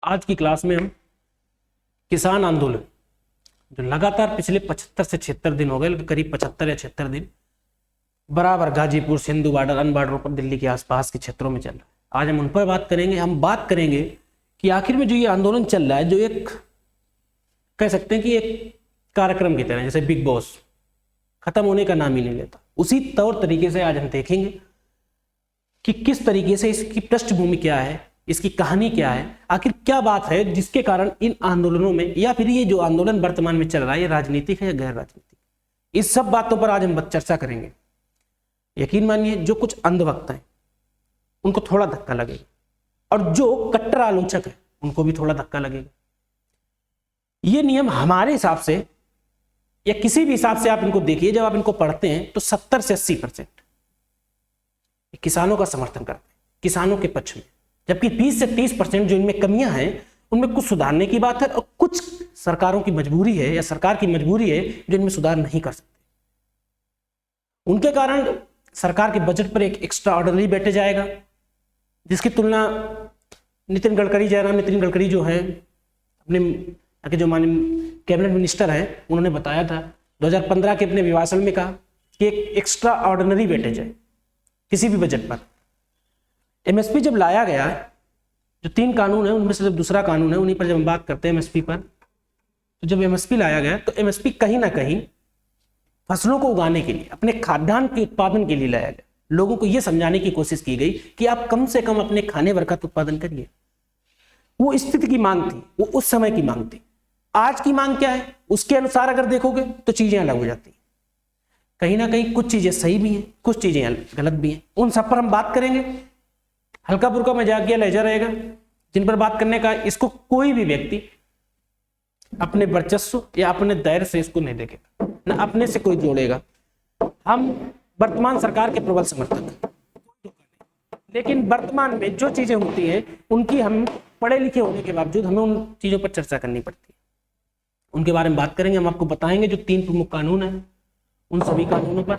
आज की क्लास में हम किसान आंदोलन जो लगातार पिछले 75 से 76 दिन हो गए, करीब 75 या 76 दिन बराबर गाजीपुर, सिंधु बॉर्डर, अन बॉर्डर पर दिल्ली के आसपास के क्षेत्रों में चल रहा है। आज हम उन पर बात करेंगे। हम बात करेंगे कि आखिर में जो ये आंदोलन चल रहा है, जो एक कह सकते हैं कि एक कार्यक्रम की तरह, जैसे बिग बॉस खत्म होने का नाम ही नहीं लेता, उसी तौर तरीके से आज हम देखेंगे कि किस तरीके से इसकी पृष्ठभूमि क्या है, इसकी कहानी क्या है, आखिर क्या बात है जिसके कारण इन आंदोलनों में, या फिर ये जो आंदोलन वर्तमान में चल रहा है ये राजनीतिक है या गैर राजनीतिक। इस सब बातों पर आज हम चर्चा करेंगे। यकीन मानिए जो कुछ अंधभक्त हैं उनको थोड़ा धक्का लगेगा, और जो कट्टर आलोचक है उनको भी थोड़ा धक्का लगेगा। ये नियम हमारे हिसाब से या किसी भी हिसाब से आप इनको देखिए, जब आप इनको पढ़ते हैं तो 70 से 80% किसानों का समर्थन करते हैं, किसानों के पक्ष में, जबकि 20 से 30% जो इनमें कमियां हैं उनमें कुछ सुधारने की बात है, और कुछ सरकारों की मजबूरी है या सरकार की मजबूरी है जो इनमें सुधार नहीं कर सकते। उनके कारण सरकार के बजट पर एक एक्स्ट्रा ऑर्डिनरी बैठे जाएगा, जिसकी तुलना नितिन गडकरी जो है अपने जो माननीय कैबिनेट मिनिस्टर है उन्होंने बताया था 2015 के अपने अभिभाषण में कहा कि एक एक्स्ट्रा ऑर्डिनरी बैठे जाए किसी भी बजट पर। एमएसपी जब लाया गया, जो 3 कानून है उनमें से जब दूसरा कानून है, उन्हीं पर जब हम बात करते हैं एमएसपी पर, तो जब एमएसपी लाया गया तो एमएसपी कहीं ना कहीं फसलों को उगाने के लिए, अपने खाद्यान्न के उत्पादन के लिए लाया गया। लोगों को यह समझाने की कोशिश की गई कि आप कम से कम अपने खाने भर का उत्पादन करिए। वो स्थिति की मांग थी, वो उस समय की मांग थी। आज की मांग क्या है उसके अनुसार अगर देखोगे तो चीजें अलग हो जाती हैं। कहीं ना कहीं कुछ चीजें सही भी हैं, कुछ चीजें गलत भी हैं। उन सब पर हम बात करेंगे। हल्का फुल्का मजाकिया लहजा रहेगा जिन पर बात करने का, इसको कोई भी व्यक्ति अपने वर्चस्व या अपने दायरे से इसको नहीं देखेगा, ना अपने से कोई जोड़ेगा। हम वर्तमान सरकार के प्रबल समर्थक, लेकिन वर्तमान में जो चीजें होती हैं उनकी हम पढ़े लिखे होने के बावजूद हमें उन चीजों पर चर्चा करनी पड़ती है। उनके बारे में बात करेंगे। हम आपको बताएंगे जो 3 प्रमुख कानून हैं, उन सभी कानूनों पर।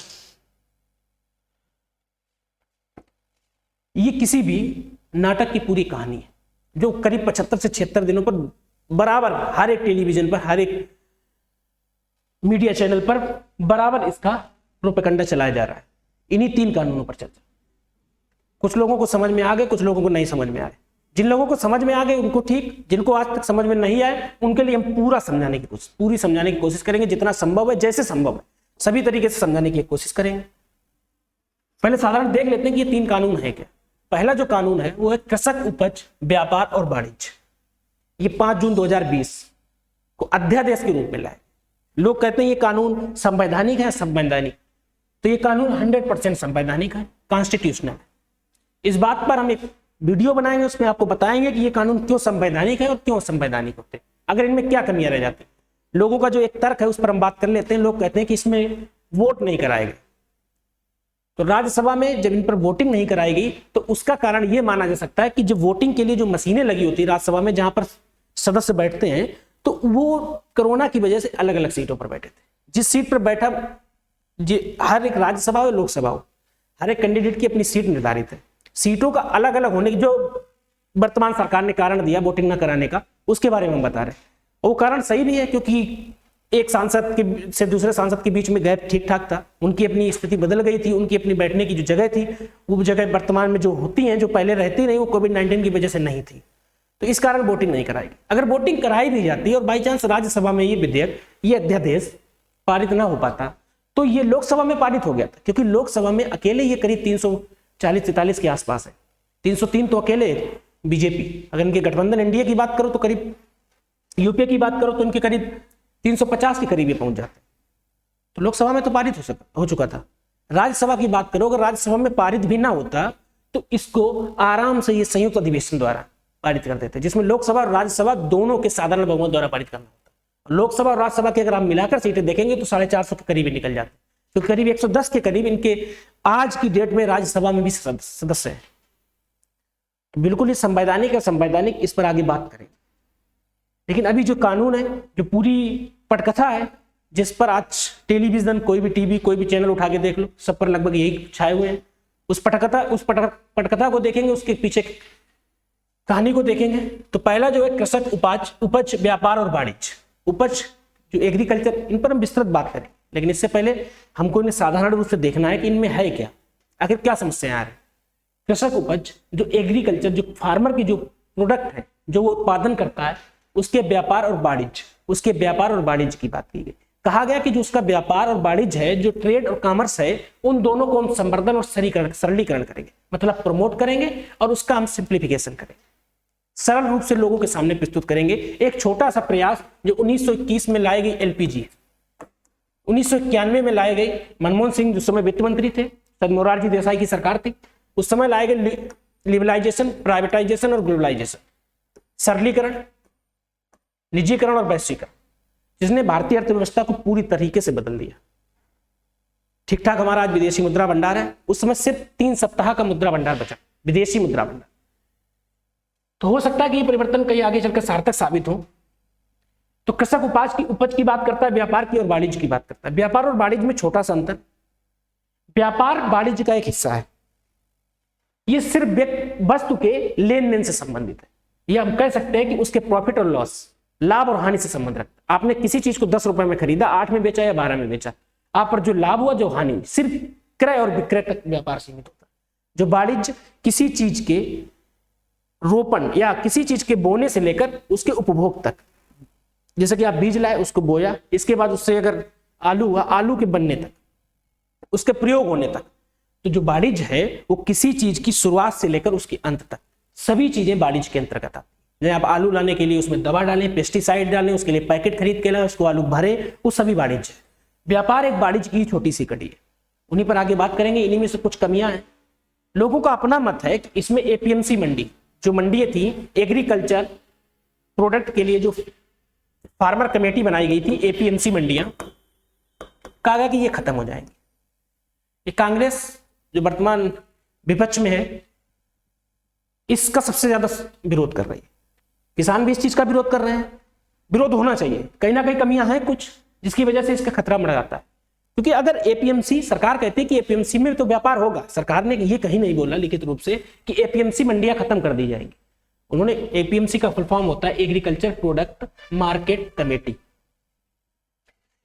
ये किसी भी नाटक की पूरी कहानी है जो करीब 75 से 76 दिनों पर बराबर हर एक टेलीविजन पर, हर एक मीडिया चैनल पर बराबर इसका प्रोपेगेंडा चलाया जा रहा है। इन्हीं 3 कानूनों पर चर्चा। कुछ लोगों को समझ में आ गए, कुछ लोगों को नहीं समझ में आए। जिन लोगों को समझ में आ गए उनको ठीक, जिनको आज तक समझ में नहीं आए उनके लिए हम पूरी समझाने की कोशिश करेंगे, जितना संभव है, जैसे संभव है, सभी तरीके से समझाने की कोशिश करेंगे। पहले साधारण देख लेते हैं कि ये 3 कानून है क्या। पहला जो कानून है वो है कृषक उपज व्यापार और वाणिज्य। ये 5 जून 2020 को अध्यादेश के रूप में लाए। लोग कहते हैं ये कानून संवैधानिक है, संवैधानिक, तो ये कानून 100% संवैधानिक है, कॉन्स्टिट्यूशनल है। इस बात पर हम एक वीडियो बनाएंगे, उसमें आपको बताएंगे कि ये कानून क्यों संवैधानिक है और क्यों असंवैधानिक होते हैं, अगर इनमें क्या कमियां रह जाती हैं। लोगों का जो एक तर्क है उस पर हम बात कर लेते हैं। लोग कहते हैं कि इसमें वोट नहीं कराएंगे, तो राज्यसभा में जब इन पर वोटिंग नहीं कराएगी तो उसका कारण यह माना जा सकता है कि जो वोटिंग के लिए जो मशीनें लगी होती है राज्यसभा में, जहां पर सदस्य बैठते हैं, तो वो कोरोना की वजह से अलग अलग सीटों पर बैठे थे। जिस सीट पर बैठा, हर एक राज्यसभा हो लोकसभा हो, हर एक कैंडिडेट की अपनी सीट निर्धारित है। सीटों का अलग अलग होने की जो वर्तमान सरकार ने कारण दिया वोटिंग न कराने का, उसके बारे में हम बता रहे हैं। वो कारण सही भी है, क्योंकि एक सांसद के से दूसरे सांसद के बीच में गैप ठीक ठाक था, उनकी अपनी स्थिति बदल गई थी, उनकी अपनी बैठने की जो जगह थी वो जगह वर्तमान में जो होती हैं, जो पहले रहती नहीं, वो कोविड-19 की वजह से नहीं थी, तो इस कारण वोटिंग नहीं कराएगी। अगर वोटिंग कराई भी जाती और बाई चांस राज्यसभा में ये विधेयक, ये अध्यादेश पारित ना हो पाता, तो ये लोकसभा में पारित हो गया था, क्योंकि लोकसभा में अकेले ये करीब 340-43 के आसपास है। 303 तो अकेले बीजेपी, अगर इनके गठबंधन एनडीए की बात करो तो करीब, यूपीए की बात करो तो इनके करीब 350 के करीब ये पहुंच जाते। तो लोकसभा में तो पारित हो चुका था। राज्यसभा की बात करो, अगर राज्यसभा में पारित भी ना होता तो इसको आराम से ये संयुक्त अधिवेशन द्वारा पारित कर देते, जिसमें लोकसभा और राज्यसभा दोनों के साधारण बहुमत द्वारा पारित करना होता। लोकसभा और राज्यसभा के अगर आप मिलाकर सीटें देखेंगे तो 450 के करीब निकल जाते, तो करीब 110 के करीब इनके आज की डेट में राज्यसभा में भी सदस्य हैं। तो बिल्कुल ये संवैधानिक है, संवैधानिक, इस पर आगे बात करें। लेकिन अभी जो कानून है, जो पूरी पटकथा है, जिस पर आज टेलीविजन, कोई भी टीवी, कोई भी चैनल उठा के देख लो, सब पर लगभग यही छाए हुए हैं। उस पटकथा को देखेंगे, उसके पीछे कहानी को देखेंगे तो पहला जो है कृषक उपज व्यापार और वाणिज्य। उपज जो एग्रीकल्चर, इन पर हम विस्तृत बात करें, लेकिन इससे पहले हमको इन्हें साधारण रूप से देखना है कि इनमें है क्या, आखिर क्या समस्याएं आ रही। कृषक उपज जो एग्रीकल्चर, जो फार्मर की जो प्रोडक्ट है, जो वो उत्पादन करता है, उसके व्यापार और वाणिज्य की बात की गई। कहा गया कि जो उसका व्यापार और वाणिज्य है, जो ट्रेड और कॉमर्स है, उन दोनों को हम संवर्धन और सरलीकरण करेंगे, मतलब प्रमोट करेंगे और उसका हम सिंप्लीफिकेशन करेंगे, सरल रूप से लोगों के सामने प्रस्तुत करेंगे। एक छोटा सा प्रयास जो 1921 में लाई गई एलपीजी, 1991 में लाई गई, मनमोहन सिंह जिस समय वित्त मंत्री थे, सर मोरारजी देसाई की सरकार थी, उस समय लाए गए लिबरलाइजेशन, प्राइवेटाइजेशन और ग्लोबलाइजेशन, सरलीकरण, निजीकरण और वैश्वीकरण, जिसने भारतीय अर्थव्यवस्था को पूरी तरीके से बदल दिया। ठीक ठाक हमारा आज विदेशी मुद्रा भंडार है, उस समय सिर्फ 3 सप्ताह का मुद्रा भंडार बचा, विदेशी मुद्रा भंडार। तो हो सकता है कि ये परिवर्तन कहीं आगे चलकर सार्थक साबित हो। तो कृषक उपज की बात करता है, व्यापार की और वाणिज्य की बात करता है। व्यापार और वाणिज्य में छोटा सा अंतर, व्यापार वाणिज्य का एक हिस्सा है, ये सिर्फ वस्तु के लेन देन से संबंधित है, या हम कह सकते हैं कि उसके प्रॉफिट और लॉस, लाभ और हानि से संबंध रखता है। आपने किसी चीज को 10 रुपए में खरीदा, 8 में बेचा या 12 में बेचा, आप पर जो लाभ हुआ, जो हानि, सिर्फ क्रय और विक्रय तक व्यापार सीमित होता है। जो वाणिज्य किसी चीज के रोपण या किसी चीज के बोने से लेकर उसके उपभोग तक, जैसे कि आप बीज लाए, उसको बोया, इसके बाद उससे अगर आलू हुआ, आलू के बनने तक, उसके प्रयोग होने तक। तो जो वाणिज्य है वो किसी चीज की शुरुआत से लेकर उसके अंत तक सभी चीजें वाणिज्य के अंतर्गत आती है। जैसे आप आलू लाने के लिए उसमें दवा डालें, पेस्टिसाइड डालें, उसके लिए पैकेट खरीद के लाए, उसको आलू भरे, वो सभी वाणिज्य है। व्यापार एक वाणिज्य की छोटी सी कड़ी है, उन्हीं पर आगे बात करेंगे। इन्हीं में से कुछ कमियां हैं। लोगों का अपना मत है कि इसमें एपीएमसी मंडी, जो मंडियां थी एग्रीकल्चर प्रोडक्ट के लिए, जो फार्मर कमेटी बनाई गई थी, एपीएमसी मंडियां, कहा गया कि ये खत्म हो जाएंगी। ये कांग्रेस जो वर्तमान विपक्ष में है, इसका सबसे ज्यादा विरोध कर रही है। किसान भी इस चीज का विरोध कर रहे हैं। विरोध होना चाहिए, कहीं ना कहीं कमियां हैं कुछ, जिसकी वजह से इसका खतरा बढ़ जाता है। क्योंकि अगर एपीएमसी, सरकार कहती है कि एपीएमसी में तो व्यापार होगा, सरकार ने ये कहीं नहीं बोला लिखित रूप से कि एपीएमसी मंडियां खत्म कर दी जाएंगी। उन्होंने, एपीएमसी का फुल फॉर्म होता है एग्रीकल्चर प्रोडक्ट मार्केट कमेटी।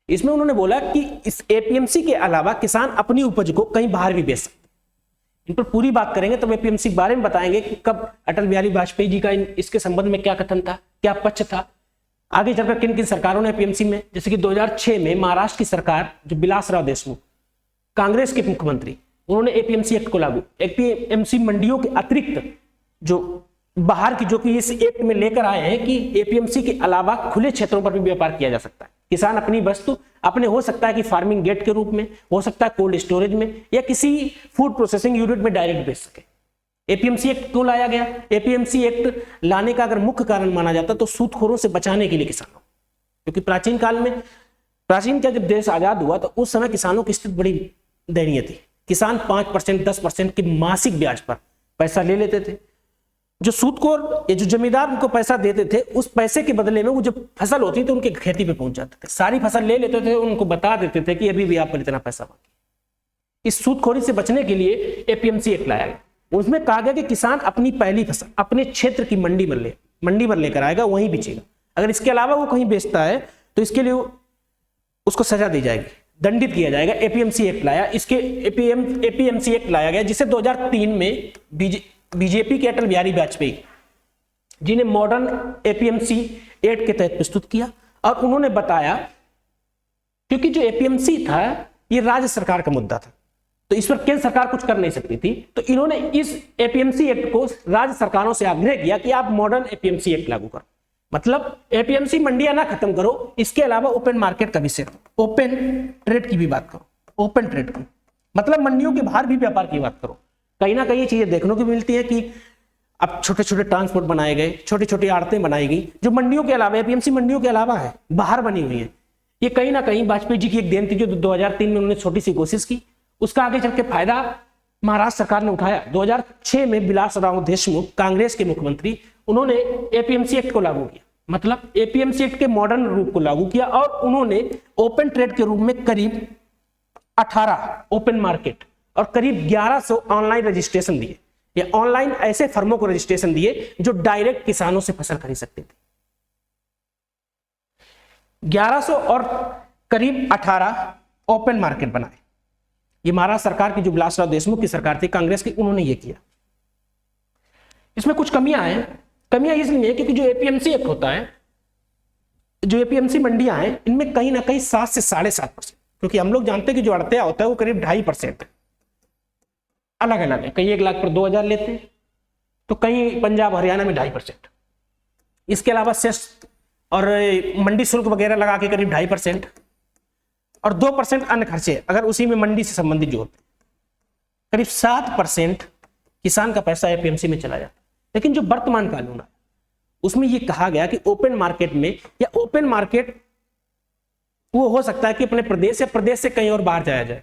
इसमें उन्होंने बोला कि इस एपीएमसी के अलावा किसान अपनी उपज को कहीं बाहर भी बेच सकते। इन पर पूरी बात करेंगे, तब एपीएमसी के बारे में बताएंगे कि कब अटल बिहारी वाजपेयी जी का इसके संबंध में क्या कथन था, क्या पक्ष था, आगे चलकर किन किन सरकारों ने एपीएमसी में, जैसे कि 2006 में महाराष्ट्र की सरकार, जो विलासराव देशमुख, कांग्रेस के मुख्यमंत्री, उन्होंने एपीएमसी एक्ट को लागू, एपीएमसी मंडियों के अतिरिक्त जो बाहर की, जो कि इस एक्ट में लेकर आए हैं कि एपीएमसी के अलावा खुले क्षेत्रों पर भी व्यापार किया जा सकता है। किसान अपनी वस्तु अपने, हो सकता है कि फार्मिंग गेट के रूप में, हो सकता है कोल्ड स्टोरेज में, या किसी फूड प्रोसेसिंग यूनिट में डायरेक्ट बेच सके। एपीएमसी एक्ट क्यों लाया गया? एपीएमसी एक्ट लाने का अगर मुख्य कारण माना जाता तो सूदखोरों से बचाने के लिए किसानों, क्योंकि प्राचीन काल में, प्राचीन का जब देश आजाद हुआ तो उस समय किसानों की स्थिति बड़ी दयनीय थी। किसान 5%, 10% के मासिक ब्याज पर पैसा ले लेते थे। जो सूदखोर या जो जमींदार उनको पैसा देते थे, उस पैसे के बदले में वो जो फसल होती थी उनके खेती पे पहुंच जाते थे, सारी फसल ले लेते थे, उनको बता देते थे कि अभी भी आप पर इतना पैसा बाकी। इस सूदखोरी से बचने के लिए एपीएमसी एक्ट लाया गया। उसमें कहा गया कि किसान अपनी पहली फसल अपने क्षेत्र की मंडी पर लेकर आएगा, वहीं बेचेगा। अगर इसके अलावा वो कहीं बेचता है तो इसके लिए उसको सजा दी जाएगी, दंडित किया जाएगा। एपीएमसी एक्ट लाया, इसके एपीएमसी एक्ट लाया गया, जिसे 2003 में बीजेपी के अटल बिहारी वाजपेयी जी ने मॉडर्न एपीएमसी एक्ट के तहत प्रस्तुत किया। और उन्होंने बताया, क्योंकि जो एपीएमसी था ये राज्य सरकार का मुद्दा था, तो इस पर केंद्र सरकार कुछ कर नहीं सकती थी, तो इन्होंने इस एपीएमसी एक्ट को राज्य सरकारों से आग्रह किया कि आप मॉडर्न एपीएमसी एक्ट लागू करो। मतलब एपीएमसी मंडियां ना खत्म करो, इसके अलावा ओपन मार्केट का विषय, ओपन ट्रेड की भी बात करो। ओपन ट्रेड की मतलब मंडियों के बाहर भी व्यापार की बात करो। कहीं ना कहीं ये चीजें देखने को मिलती है कि अब छोटे छोटे ट्रांसपोर्ट बनाए गए, छोटी छोटी आड़तें बनाई गई, जो मंडियों के अलावा, एपीएमसी मंडियों के अलावा है, बाहर बनी हुई है। ये कहीं ना कहीं वाजपेयी जी की एक देन थी, जो 2003 में उन्होंने छोटी सी कोशिश की, उसका आगे चल के फायदा महाराष्ट्र सरकार ने उठाया। 2006 में विलासराव देशमुख, कांग्रेस के मुख्यमंत्री, उन्होंने एपीएमसी एक्ट को लागू किया, मतलब एपीएमसी एक्ट के मॉडर्न रूप को लागू किया, और उन्होंने ओपन ट्रेड के रूप में करीब 18 ओपन मार्केट और करीब 1100 ऑनलाइन रजिस्ट्रेशन दिए। या ऑनलाइन ऐसे फर्मों को रजिस्ट्रेशन दिए जो डायरेक्ट किसानों से फसल खरीद सकते थे। 1100 और करीब 18 ओपन मार्केट बनाए। ये महाराष्ट्र सरकार की जो विलासराव देशमुख की सरकार थी कांग्रेस की, उन्होंने ये किया। इसमें कुछ कमियां हैं। कमियां इसलिए क्योंकि जो एपीएमसी एक्ट होता है, जो एपीएमसी मंडियां हैं, इनमें कहीं ना कहीं 7 से 7.5%, क्योंकि हम लोग जानते हैं कि जो अड़तिया होता है वो करीब 2.5% है, अलग अलग है। कहीं 1 लाख पर 2,000 लेते हैं, तो कहीं पंजाब हरियाणा में 2.5%। इसके अलावा सेस और मंडी शुल्क वगैरह लगा के करीब 2.5% और 2% अन्य खर्चे अगर उसी में मंडी से संबंधित जो होते हैं, करीब 7% किसान का पैसा एपीएमसी में चला जाता है। लेकिन जो वर्तमान कानून है उसमें यह कहा गया कि ओपन मार्केट में, या ओपन मार्केट वो हो सकता है कि अपने प्रदेश या प्रदेश से कहीं और बाहर जाया जाए,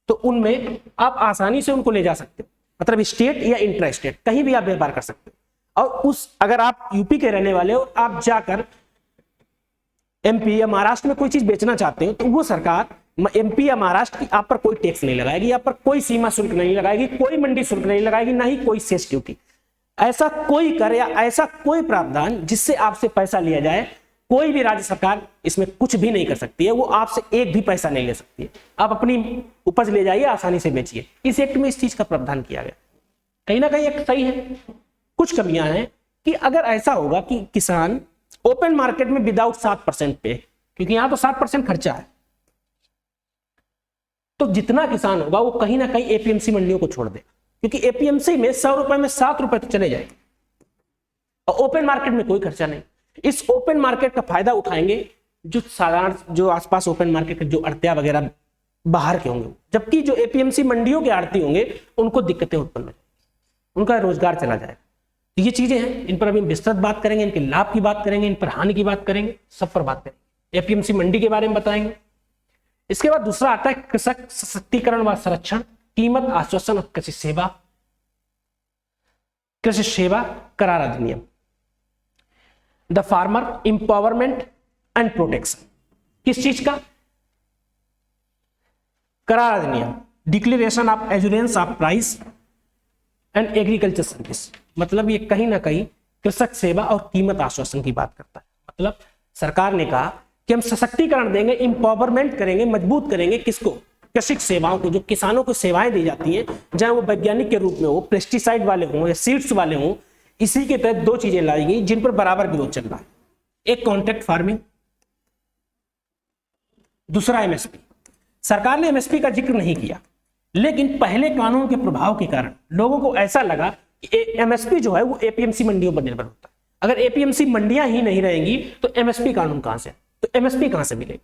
तो उनमें आप आसानी से उनको ले जा सकते हो, मतलब स्टेट या इंट्रा स्टेट कहीं भी आप व्यापार कर सकते हो। और अगर आप यूपी के रहने वाले हो, आप जाकर एमपी या महाराष्ट्र में कोई चीज बेचना चाहते हो, तो वो सरकार एमपी या महाराष्ट्र की आप पर कोई टैक्स नहीं लगाएगी, आप पर कोई सीमा शुल्क नहीं लगाएगी, कोई मंडी शुल्क नहीं लगाएगी, ना ही कोई सेस ड्यूटी। ऐसा कोई कर या ऐसा कोई प्रावधान जिससे आपसे पैसा लिया जाए, कोई भी राज्य सरकार इसमें कुछ भी नहीं कर सकती है। वो आपसे एक भी पैसा नहीं ले सकती है। आप अपनी उपज ले जाइए, आसानी से बेचिए। इस एक्ट में इस चीज का प्रावधान किया गया। कहीं ना कहीं एक्ट सही है। कुछ कमियां हैं कि अगर ऐसा होगा कि किसान ओपन मार्केट में विदाउट 7% पे, क्योंकि यहां तो 7% खर्चा है, तो जितना किसान होगा वो कहीं ना कहीं एपीएमसी मंडियों को छोड़ दे, क्योंकि एपीएमसी में 100 रुपए में 7 रुपए तो चले जाएंगे और ओपन मार्केट में कोई खर्चा नहीं। इस ओपन मार्केट का फायदा उठाएंगे जो साधारण, जो आसपास ओपन मार्केट के जो अड़तिया वगैरह बाहर के होंगे, जबकि जो एपीएमसी मंडियों के आड़ती होंगे उनको दिक्कतें उत्पन्न हो जाएंगी, उनका रोजगार चला जाएगा। तो ये चीजें हैं, इन पर अभी विस्तृत बात करेंगे, इनके लाभ की बात करेंगे, इन पर हानि की बात करेंगे, सब पर बात करेंगे। एपीएमसी मंडी के बारे में बताएंगे। इसके बाद दूसरा आता है कृषक सशक्तिकरण व संरक्षण, कीमत आश्वासन और कृषि सेवा करार अधिनियम, the farmer empowerment and protection. किस चीज का? करार अधिनियम, declaration of assurance of price and agriculture service. मतलब ये कहीं ना कहीं कृषक सेवा और कीमत आश्वासन की बात करता है। मतलब सरकार ने कहा कि हम सशक्तिकरण देंगे, इंपावरमेंट करेंगे, मजबूत करेंगे किसको? कृषि सेवाओं को। जो किसानों को सेवाएं दी जाती हैं, चाहे वो वैज्ञानिक के रूप में हो, पेस्टिसाइड वाले हों या सीड्स वाले हों, इसी के तहत 2 चीजें लाई गई जिन पर बराबर विरोध चल रहा है। एक कॉन्ट्रैक्ट फार्मिंग, दूसरा एमएसपी। सरकार ने एमएसपी का जिक्र नहीं किया, लेकिन पहले कानून के प्रभाव के कारण लोगों को ऐसा लगा कि एमएसपी जो है वो एपीएमसी मंडियों पर निर्भर होता है। अगर एपीएमसी मंडियां ही नहीं रहेंगी तो एमएसपी कानून कहां से? तो एमएसपी कहां से मिलेगी?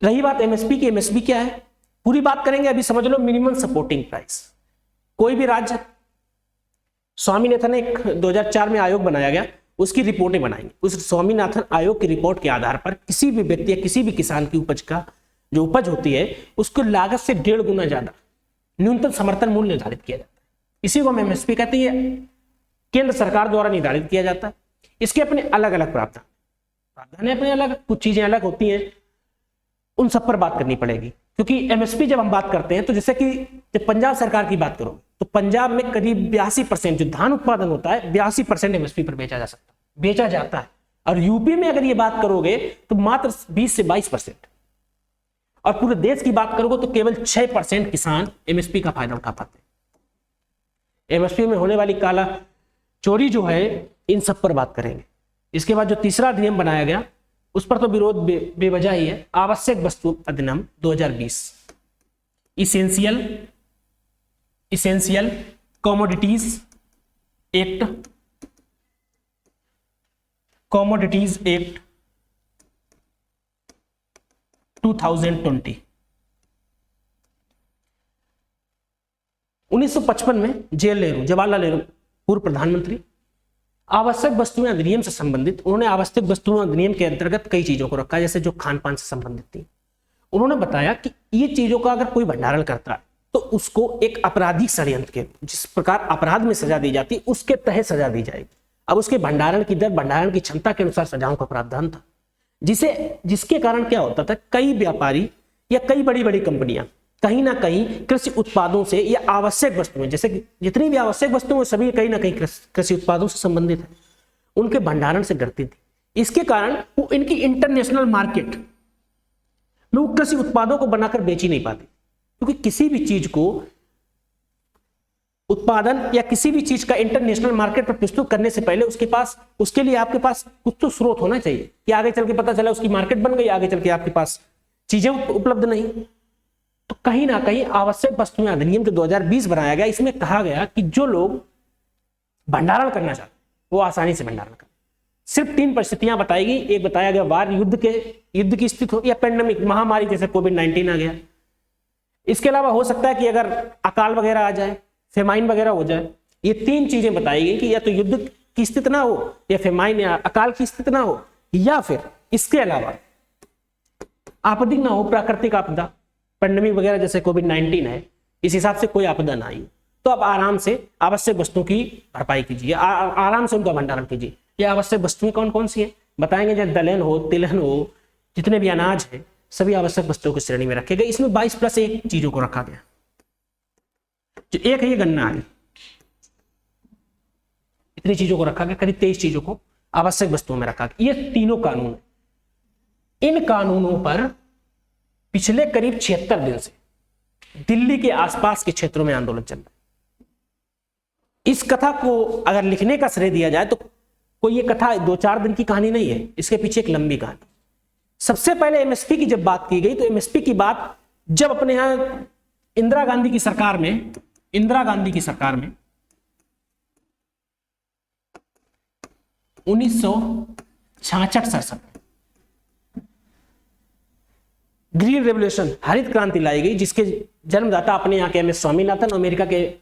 रही बात एमएसपी की, एमएसपी क्या है पूरी बात करेंगे। अभी समझ लो मिनिमम सपोर्टिंग प्राइस। कोई भी राज्य, स्वामीनाथन एक 2004 में आयोग बनाया गया, उसकी रिपोर्टें बनाएंगे। उस स्वामीनाथन आयोग की रिपोर्ट के आधार पर किसी भी व्यक्ति या किसी भी किसान की उपज का जो उपज होती है उसको लागत से 1.5 गुना ज्यादा न्यूनतम समर्थन मूल्य निर्धारित किया जाता है। इसी को हम एमएसपी कहते हैं। केंद्र सरकार द्वारा निर्धारित किया जाता है। इसके अपने अलग अलग प्रावधान है, अपने अलग, कुछ चीजें अलग होती हैं, उन सब पर बात करनी पड़ेगी। क्योंकि एमएसपी जब हम बात करते हैं तो जैसे कि जब पंजाब सरकार की बात करो तो पंजाब में करीब 82% जो धान उत्पादन होता है 82% एमएसपी पर बेचा जाता है। और यूपी में अगर ये बात करोगे तो मात्र 20 से 22%। और पूरे देश की बात करोगे तो केवल 6% किसान एमएसपी का फायदा उठा पाते हैं। एमएसपी में होने वाली काला चोरी जो है, इन सब पर बात करेंगे। इसके बाद जो तीसरा अधिनियम बनाया गया उस पर तो विरोध बेवजह ही है। आवश्यक वस्तु अधिनियम 2020, इसेंशियल कमोडिटीज एक्ट 2020। 1955 में जवाहरलाल नेहरू पूर्व प्रधानमंत्री, आवश्यक वस्तुएं अधिनियम से संबंधित, उन्होंने आवश्यक वस्तुएं अधिनियम के अंतर्गत कई चीजों को रखा, जैसे जो खान पान से संबंधित थी। उन्होंने बताया कि ये चीजों का अगर कोई भंडारण करता है तो उसको एक आपराधिक षड्यंत्र के, जिस प्रकार अपराध में सजा दी जाती है उसके तहत सजा दी जाएगी। अब उसके भंडारण की दर, भंडारण की क्षमता के अनुसार सजाओं का प्रावधान था, जिसके कारण क्या होता था, कई व्यापारी या कई बड़ी बड़ी कंपनियां कहीं ना कहीं कृषि उत्पादों से या आवश्यक वस्तुएं, जैसे कि जितनी भी आवश्यक वस्तुएं सभी कहीं ना कहीं कृषि उत्पादों से संबंधित है, उनके भंडारण से डरती थी। इसके कारण वो इनकी इंटरनेशनल मार्केट में वो कृषि उत्पादों को बनाकर बेच ही नहीं पाती, क्योंकि किसी भी चीज को उत्पादन या किसी भी चीज का इंटरनेशनल मार्केट पर प्रस्तुत करने से पहले उसके लिए आपके पास कुछ तो स्रोत होना चाहिए कि आगे चल के पता चला उसकी मार्केट बन गई, आगे चल के आपके पास चीजें उपलब्ध नहीं। तो कहीं ना कहीं आवश्यक वस्तुएं अधिनियम जो 2020 बनाया गया, इसमें कहा गया कि जो लोग भंडारण करना चाहते हैं वो आसानी से भंडारण करें। सिर्फ 3 परिस्थितियां बताई गई। एक बताया गया वार युद्ध की स्थिति हो या पेंडेमिक महामारी जैसे कोविड-19 आ गया। इसके अलावा हो सकता है कि अगर अकाल वगैरह आ जाए, फेमाइन वगैरह हो जाए। ये 3 चीजें बताई गई कि या तो युद्ध की स्थिति ना हो, या फेमाइन या अकाल की स्थिति ना हो, या फिर इसके अलावा आपदिक ना हो, प्राकृतिक आपदा, पेंडेमिक वगैरह जैसे कोविड-19 है, इस हिसाब से कोई आपदा ना आई। तो आप आराम से आवश्यक वस्तुओं की भरपाई कीजिए, आराम से उनका भंडारण कीजिए। ये आवश्यक वस्तुएं कौन कौन सी है बताएंगे, जैसे दलहन हो, तिलहन हो, जितने भी अनाज है सभी आवश्यक वस्तुओं की श्रेणी में रखे गए। इसमें 22+1 चीजों को रखा गया। जो एक है ये गन्ना है, इतनी चीजों को रखा गया, करीब 23 चीजों को आवश्यक वस्तुओं में रखा गया। ये तीनों कानून, इन कानूनों पर पिछले करीब 76 दिन से दिल्ली के आसपास के क्षेत्रों में आंदोलन चल रहा है। इस कथा को अगर लिखने का श्रेय दिया जाए तो कोई ये कथा 2-4 दिन की कहानी नहीं है, इसके पीछे एक लंबी कहानी। सबसे पहले एमएसपी की जब बात की गई तो एमएसपी की बात जब अपने यहां इंदिरा गांधी की सरकार में 1966-67 ग्रीन रेवोल्यूशन, हरित क्रांति लाई गई, जिसके जन्मदाता अपने यहाँ के एमएस स्वामीनाथन, अमेरिका के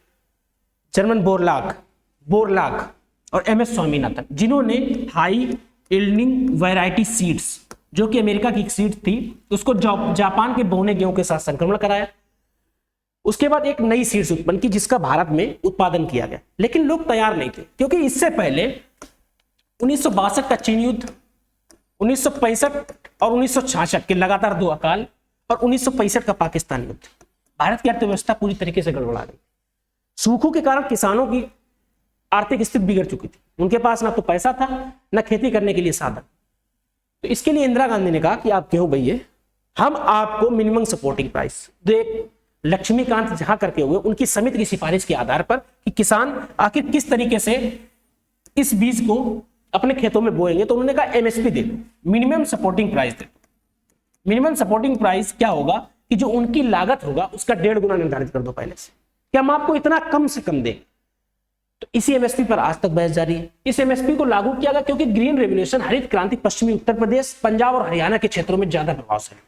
जर्मन बोरलाग और एमएस स्वामीनाथन, जिन्होंने हाई यील्डिंग वैरायटी सीड्स, जो कि अमेरिका की एक सीड थी, उसको जापान के बोने गेहूं के साथ संक्रमण कराया। उसके बाद एक नई सीड्स उत्पन्न की जिसका भारत में उत्पादन किया गया, लेकिन लोग तैयार नहीं थे, क्योंकि इससे पहले 1962 का चीन युद्ध, 1965 और 1966 के लगातार 2 अकाल और 1965 का पाकिस्तान युद्ध, भारत की अर्थव्यवस्था पूरी तरीके से गड़बड़ा गई। सूखों के कारण किसानों की आर्थिक स्थिति बिगड़ चुकी थी, उनके पास ना तो पैसा था ना खेती करने के लिए साधन। तो इसके लिए इंदिरा गांधी ने कहा कि आप क्यों भैया, हम आपको मिनिमम सपोर्टिंग प्राइस, जो एक लक्ष्मीकांत जहां करके हुए उनकी समिति की सिफारिश के आधार पर कि किसान आखिर किस तरीके से इस बीज को अपने खेतों में बोएंगे, तो उन्होंने कहा एमएसपी दे दो, मिनिमम सपोर्टिंग प्राइस दे दो। मिनिमम सपोर्टिंग प्राइस क्या होगा कि जो उनकी लागत होगा उसका 1.5 गुना निर्धारित कर दो पहले से, कि हम आपको इतना कम से कम दें। तो इसी एमएसपी पर आज तक बहस जारी है। इस एमएसपी को लागू किया गया क्योंकि ग्रीन रेवोल्यूशन, हरित क्रांति पश्चिमी उत्तर प्रदेश, पंजाब और हरियाणा के क्षेत्रों में ज्यादा प्रभावशाली,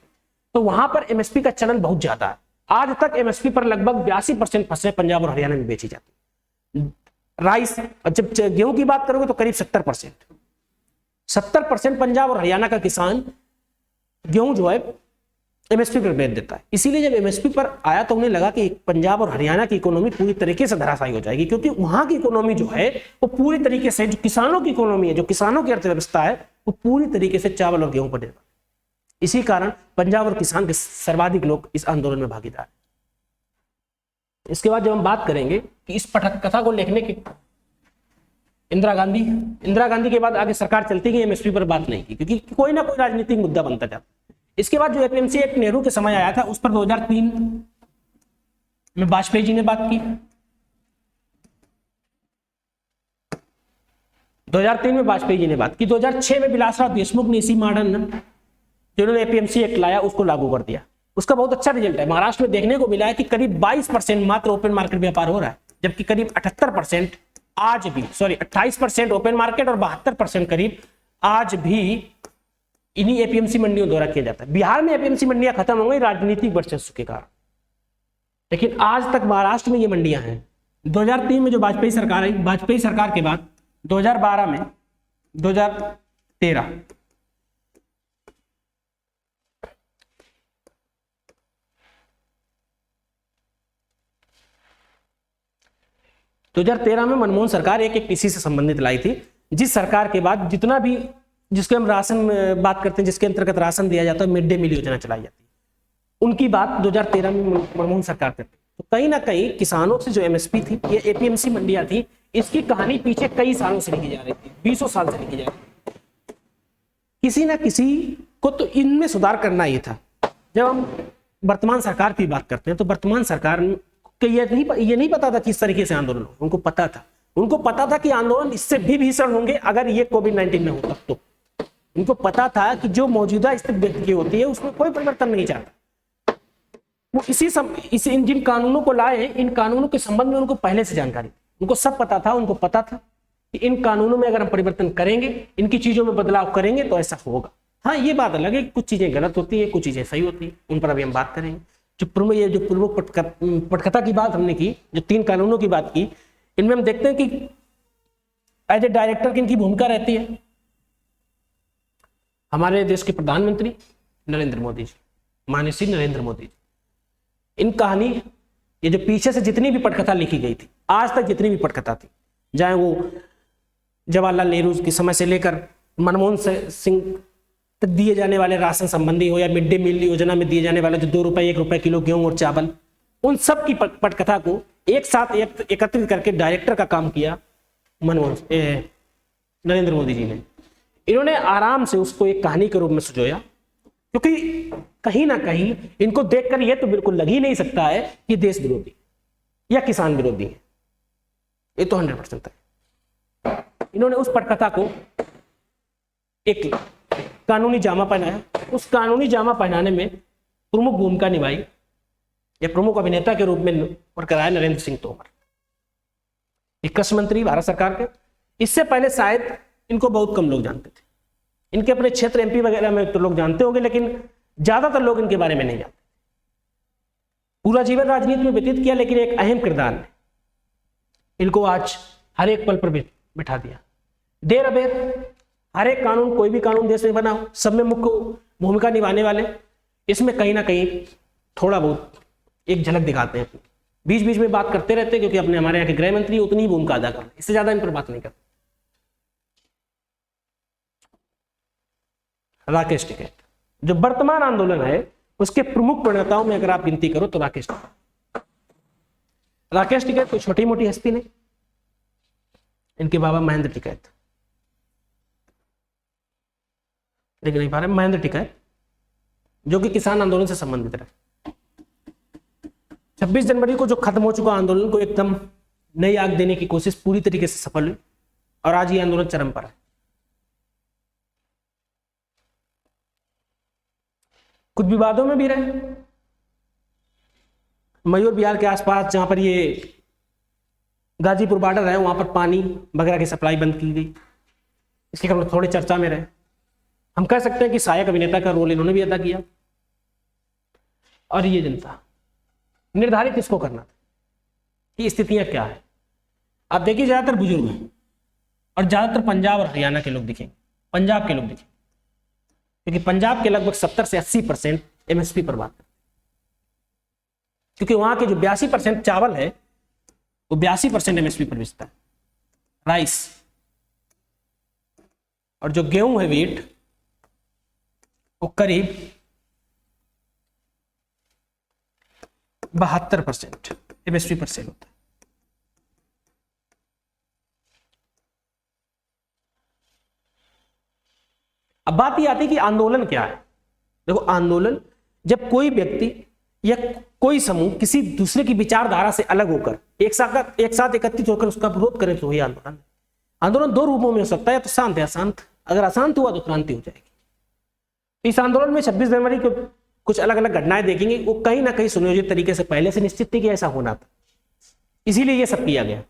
तो वहां पर एमएसपी का चलन बहुत ज्यादा है। आज तक एमएसपी पर लगभग 82% फसलें पंजाब और हरियाणा में बेची जाती। राइस, जब गेहूं की बात करोगे तो करीब 70% पंजाब और हरियाणा का किसान गेहूं जो है एमएसपी पर बेच देता है। इसीलिए जब एमएसपी पर आया तो उन्हें लगा कि पंजाब और हरियाणा की इकोनॉमी पूरी तरीके से धराशायी हो जाएगी, क्योंकि वहां की इकोनॉमी जो है वो पूरी तरीके से, जो किसानों की इकोनॉमी है, जो किसानों की अर्थव्यवस्था है, वो पूरी तरीके से चावल और गेहूं पर निर्भर। इसी कारण पंजाब और किसान के सर्वाधिक लोग इस आंदोलन में भागीदार। इसके बाद जब हम बात करेंगे कि इस पटक कथा को लिखने की इंदिरा गांधी के बाद आगे सरकार चलती गई, एमएसपी पर बात नहीं की, क्योंकि कोई ना कोई राजनीतिक मुद्दा बनता जाता। इसके बाद जो एपीएमसी एक्ट नेहरू के समय आया था, उस पर 2003 में वाजपेयी जी ने बात की। 2003 में वाजपेयी जी ने बात की। 2006 में विलासराव देशमुख ने इसी मॉडर्न जिन्होंने एपीएमसी एक्ट लाया उसको लागू कर दिया। उसका बहुत अच्छा रिजल्ट है। महाराष्ट्र में देखने को मिला है कि करीब 22% मात्र ओपन मार्केट व्यापार हो रहा है, जबकि करीब 28% आज भी, 28% ओपन मार्केट और 72% करीब आज भी इन्हीं एपीएमसी मंडियों द्वारा किया जाता है। बिहार में एपीएमसी मंडियां खत्म हो गई राजनीतिक वर्चस्व के कारण, लेकिन आज तक महाराष्ट्र में ये मंडियां हैं। 2003 में जो वाजपेयी सरकार आई, वाजपेयी सरकार के बाद 2012 में 2013 में मनमोहन सरकार एक इसी से संबंधित लाई थी, जिस सरकार के बाद जितना भी, जिसके हम राशन बात करते हैं, जिसके अंतर्गत राशन दिया जाता है, मिड डे मील योजना चलाई जाती है। उनकी बात 2013 में मनमोहन सरकार करती। तो कहीं ना कहीं किसानों से जो एमएसपी थी, ये एपीएमसी मंडियां थी, इसकी कहानी पीछे कई सालों से लिखी जा रही थी, 20 साल से लिखी जा रही थी। किसी ना किसी को तो इनमें सुधार करना ही था। जब हम वर्तमान सरकार की बात करते हैं तो वर्तमान सरकार को ये नहीं पता था कि इस तरीके से आंदोलन हो। उनको पता था कि आंदोलन इससे भी भीषण होंगे अगर ये कोविड-19 में होता। तो उनको पता था कि जो मौजूदा स्थिति व्यक्ति की होती है उसमें कोई परिवर्तन नहीं चाहता। वो इसी जिन कानूनों को लाए, इन कानूनों के संबंध में उनको पहले से जानकारी थी। उनको सब पता था। उनको पता था कि इन कानूनों में अगर हम परिवर्तन करेंगे, इनकी चीजों में बदलाव करेंगे तो ऐसा होगा। हाँ, ये बात अलग है, कुछ चीजें गलत होती है, कुछ चीजें सही होती है, उन पर अभी हम बात करेंगे। जो प्रमुख पटकथा की बात हमने की, जो 3 कानूनों की बात की, इनमें हम देखते हैं कि एज ए डायरेक्टर की इनकी भूमिका रहती है हमारे देश के प्रधानमंत्री नरेंद्र मोदी जी, माननीय श्री नरेंद्र मोदी जी। इन कहानी, ये जो पीछे से जितनी भी पटकथा लिखी गई थी, आज तक जितनी भी पटकथा थी, चाहे वो जवाहरलाल नेहरू के समय से लेकर मनमोहन सिंह तक दिए जाने वाले राशन संबंधी हो, या मिड डे मील योजना में दिए जाने वाले जो 2 रुपए 1 रुपए किलो गेहूं और चावल, उन सब की पटकथा को एक साथ एकत्रित करके डायरेक्टर का काम किया नरेंद्र मोदी जी ने। इन्होंने आराम से उसको एक कहानी के रूप में सजोया, क्योंकि कहीं ना कहीं इनको देखकर यह तो बिल्कुल लग ही नहीं सकता है कि देश विरोधी या किसान विरोधी है। ये तो 100% है। इन्होंने उस पटकथा को एक कानूनी जामा पहनाया। उस कानूनी जामा पहनाने में प्रमुख भूमिका निभाई या प्रमुख अभिनेता के रूप में और कराया नरेंद्र सिंह तोमर, एक कृषि मंत्री भारत सरकार के। इससे पहले शायद इनको बहुत कम लोग जानते थे। इनके अपने क्षेत्र एमपी वगैरह में तो लोग जानते होंगे, लेकिन ज्यादातर लोग इनके बारे में नहीं जानते। पूरा जीवन राजनीति में व्यतीत किया, लेकिन एक अहम किरदार ने इनको आज हर एक पल पर बिठा दिया। देर अबेर हर एक कानून, कोई भी कानून देश में बना हो, सब में मुख्य भूमिका निभाने वाले इसमें कहीं ना कहीं थोड़ा बहुत एक झलक दिखाते हैं। बीच बीच में बात करते रहते हैं, क्योंकि अपने हमारे यहाँ के गृह मंत्री उतनी ही भूमिका अदा कर रहे हैं, इससे ज्यादा इन पर बात नहीं करते। राकेश टिकैत, जो वर्तमान आंदोलन है उसके प्रमुख प्रणेताओं में अगर आप गिनती करो तो राकेश टिकैत कोई छोटी मोटी हस्ती नहीं। इनके बाबा महेंद्र टिकैत, देख नहीं पा रहे, महेंद्र टिकैत, जो कि किसान आंदोलन से संबंधित रहे। 26 जनवरी को जो खत्म हो चुका आंदोलन को एकदम नई आग देने की कोशिश पूरी तरीके से सफल हुई, और आज ये आंदोलन चरम पर है। कुछ विवादों में भी रहे। मयूर बिहार के आसपास, जहां पर ये गाजीपुर बॉर्डर है, वहां पर पानी वगैरह की सप्लाई बंद की गई, इसके कारण थोड़े चर्चा में रहे। हम कह सकते हैं कि सहायक अभिनेता का रोल इन्होंने भी अदा किया। और ये जनता निर्धारित इसको करना था कि स्थितियां क्या है। आप देखिए, ज्यादातर बुजुर्ग हैं और ज्यादातर पंजाब और हरियाणा के लोग दिखेंगे, पंजाब के लोग दिखेंगे, क्योंकि पंजाब के लगभग 70 से 80% एमएसपी पर बात करते हैं, क्योंकि वहां के जो 82% चावल है वो 82% एमएसपी पर बेचता है, राइस। और जो गेहूं है वेट, वो करीब 72% एमएसपी पर सेल होता है। अब बात यह आती है कि आंदोलन क्या है। देखो, आंदोलन जब कोई व्यक्ति या कोई समूह किसी दूसरे की विचारधारा से अलग होकर एक साथ एकत्रित होकर उसका विरोध करे, तो वही आंदोलन। आंदोलन 2 रूपों में हो सकता है, या तो शांत या अशांत। अगर अशांत हुआ तो क्रांति हो जाएगी। इस आंदोलन में 26 जनवरी को कुछ अलग अलग घटनाएं देखेंगे, वो कहीं ना कहीं सुनियोजित तरीके से पहले से निश्चित थी कि ऐसा होना था, इसीलिए ये सब किया गया।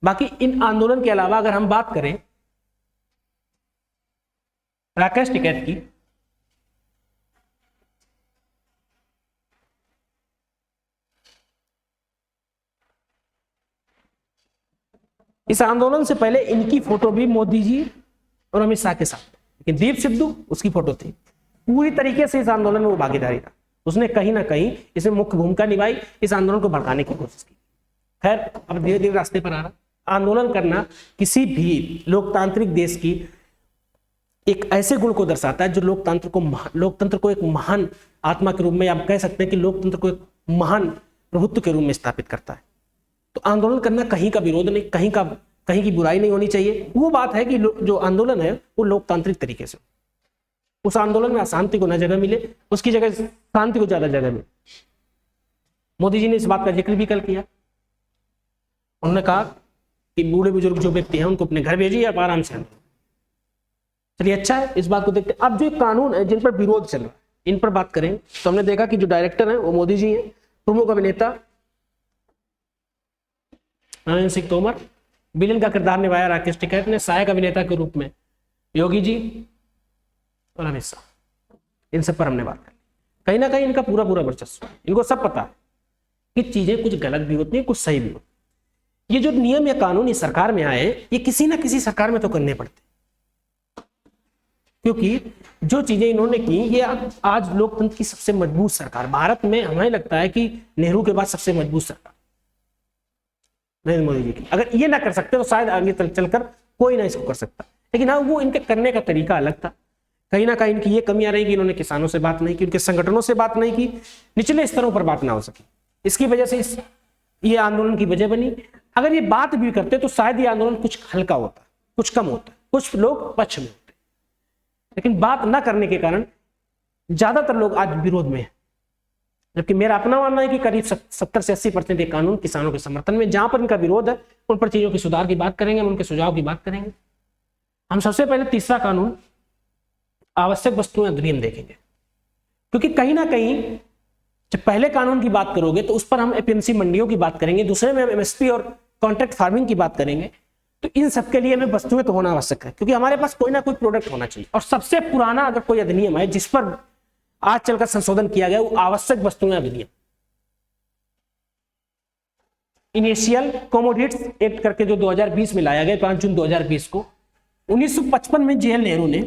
बाकी इन आंदोलन के अलावा अगर हम बात करें राकेश टिकैत की, इस आंदोलन से पहले इनकी फोटो भी मोदी जी और अमित शाह के साथ, लेकिन दीप सिद्धू उसकी फोटो थी। पूरी तरीके से इस आंदोलन में वो भागीदारी था, उसने कहीं ना कहीं इसमें मुख्य भूमिका निभाई, इस आंदोलन को भड़काने की कोशिश की। खैर, अब धीरे धीरे रास्ते पर आ रहा। आंदोलन करना किसी भी लोकतांत्रिक देश की एक ऐसे गुण को दर्शाता है जो लोकतंत्र को एक महान आत्मा के रूप में, आप कह सकते हैं कि लोकतंत्र को एक महान प्रभुत्व के रूप में स्थापित करता है। तो आंदोलन करना कहीं का विरोध नहीं, कहीं की बुराई नहीं होनी चाहिए। वो बात है कि जो आंदोलन है वो लोकतांत्रिक तरीके से, उस आंदोलन में अशांति को न जगह मिले, उसकी जगह शांति को ज्यादा जगह मिले। मोदी जी ने इस बात का जिक्र भी कल किया। उन्होंने कहा कि बूढ़े बुजुर्ग जो व्यक्ति हैं उनको अपने घर भेजिए, आप आराम से। चलिए अच्छा है, इस बात को देखते हैं। अब जो कानून है जिन पर विरोध चल रहा है इन पर बात करें तो हमने देखा कि जो डायरेक्टर है वो मोदी जी हैं, प्रमुख अभिनेता नरेंद्र सिंह तोमर, विलेन का किरदार निभाया राकेश टिकैत ने, सहायक अभिनेता के रूप में योगी जी और अमित शाह। इन सब पर हमने बात करी। कहीं ना कहीं इनका पूरा वर्चस्व, इनको सब पता है कि चीजें कुछ गलत भी होती है, कुछ सही भी होती है। ये जो नियम या कानून इस सरकार में आए, ये किसी ना किसी सरकार में तो करने पड़ते, क्योंकि जो चीजें इन्होंने की, ये आज लोकतंत्र की सबसे मजबूत सरकार भारत में, हमें लगता है कि नेहरू के बाद सबसे मजबूत सरकार नरेंद्र मोदी जी की। अगर ये ना कर सकते तो शायद आगे चलकर कोई ना इसको कर सकता, लेकिन हाँ वो इनके करने का तरीका अलग था। कहीं ना कहीं इनकी ये कमियां रही कि इन्होंने किसानों से बात नहीं की, उनके संगठनों से बात नहीं की, निचले स्तरों पर बात ना हो सकी। इसकी वजह से ये आंदोलन की वजह बनी। अगर ये बात भी करते तो शायद ये आंदोलन कुछ हल्का होता, कुछ कम होता, कुछ लोग पक्ष में होते, लेकिन बात ना करने के कारण ज्यादातर लोग आज विरोध में है। जबकि मेरा अपना मानना है कि करीब 70 से 80% ये कानून किसानों के समर्थन में। जहां पर इनका विरोध है उन पर चीजों की सुधार की बात करेंगे, हम उनके सुझाव की बात करेंगे। हम सबसे पहले तीसरा कानून आवश्यक वस्तुएं अधिनियम देखेंगे, क्योंकि कहीं ना कहीं जब पहले कानून की बात करोगे तो उस पर हम एपीएमसी मंडियों की बात करेंगे, दूसरे में हम एमएसपी और कॉन्ट्रैक्ट फार्मिंग की बात करेंगे। तो इन सबके लिए हमें वस्तुएं तो होना आवश्यक है, क्योंकि हमारे पास कोई ना कोई प्रोडक्ट होना चाहिए। और सबसे पुराना अगर कोई अधिनियम है जिस पर आज चलकर संशोधन किया गया, वो आवश्यक वस्तुएं अधिनियम, इनिशियल कमोडिटीज एक्ट करके जो 2020 में लाया गया 5 जून 2020 को। 1955 में जवाहरलाल नेहरू ने